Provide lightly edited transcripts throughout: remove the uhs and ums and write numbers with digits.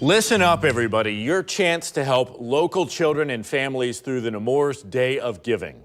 Listen up, everybody. Your chance to help local children and families through the Nemours Day of Giving.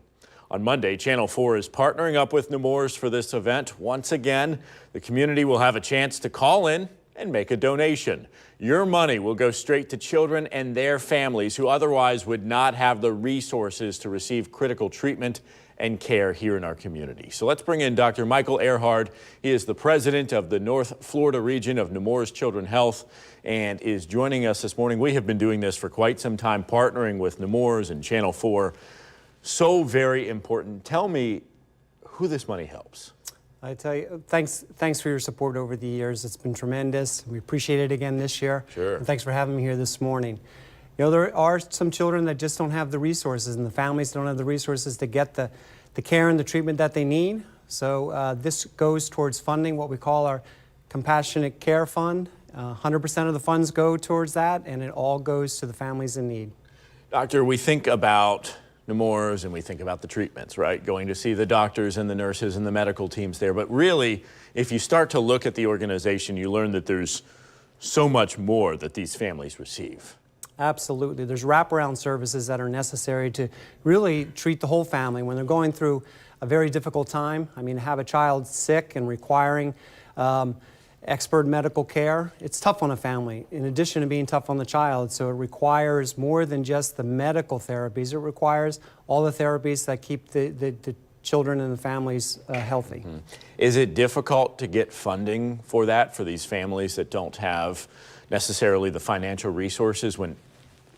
On Monday, Channel 4 is partnering up with Nemours for this event. Once again, the community will have a chance to call in and make a donation. Your money will go straight to children and their families who otherwise would not have the resources to receive critical treatment and care here in our community. So let's bring in Dr. Michael Erhard. He is the president of the North Florida region of Nemours Children's Health and is joining us this morning. We have been doing this for quite some time, partnering with Nemours and Channel 4. So very important. Tell me who this money helps. I tell you, thanks for your support over the years. It's been tremendous. We appreciate it again this year. Sure. And thanks for having me here this morning. You know, there are some children that just don't have the resources, and the families don't have the resources to get the care and the treatment that they need. So this goes towards funding what we call our Compassionate Care Fund. 100% of the funds go towards that, and it all goes to the families in need. Doctor, we think about Nemours and we think about the treatments, right? Going to see the doctors and the nurses and the medical teams there. But really, if you start to look at the organization, you learn that there's so much more that these families receive. Absolutely. There's wraparound services that are necessary to really treat the whole family when they're going through a very difficult time. I mean, to have a child sick and requiring expert medical care, it's tough on a family, in addition to being tough on the child. So it requires more than just the medical therapies. It requires all the therapies that keep the children and the families healthy. Mm-hmm. Is it difficult to get funding for that, for these families that don't have necessarily the financial resources when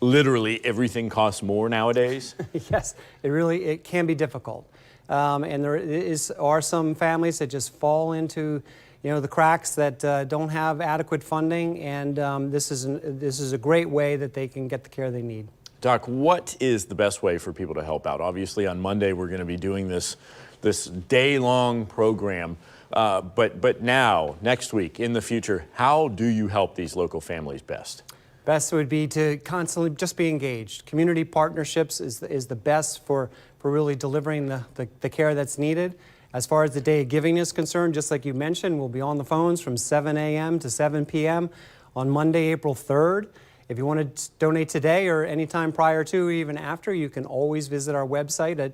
literally everything costs more nowadays? Yes, it can be difficult. And there are some families that just fall into the cracks that don't have adequate funding, and this is a great way that they can get the care they need. Doc, what is the best way for people to help out? Obviously, on Monday we're going to be doing this day-long program, but now, next week, in the future, how do you help these local families best? Best would be to constantly just be engaged. Community partnerships is the best for really delivering the care that's needed. As far as the Day of Giving is concerned, just like you mentioned, we'll be on the phones from 7 a.m. to 7 p.m. on Monday, April 3rd. If you want to donate today or anytime prior to or even after, you can always visit our website at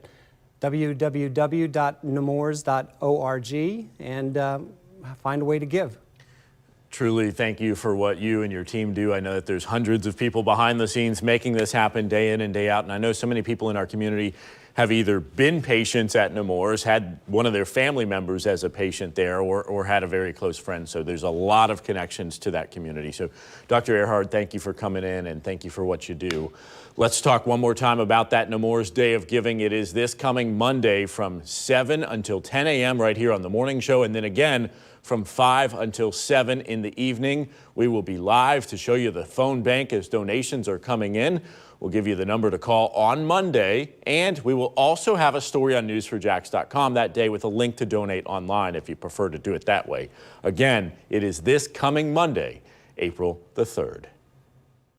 www.nemours.org and find a way to give. Truly, thank you for what you and your team do. I know that there's hundreds of people behind the scenes making this happen day in and day out, and I know so many people in our community have either been patients at Nemours, had one of their family members as a patient there, or had a very close friend. So there's a lot of connections to that community. So Dr. Erhard, thank you for coming in and thank you for what you do. Let's talk one more time about that Nemours Day of Giving. It is this coming Monday from 7 until 10 a.m. right here on the morning show, and then again from 5 until 7 in the evening. We will be live to show you the phone bank as donations are coming in. We'll give you the number to call on Monday, and we will also have a story on news4jax.com that day with a link to donate online if you prefer to do it that way. Again, it is this coming Monday, April the 3rd.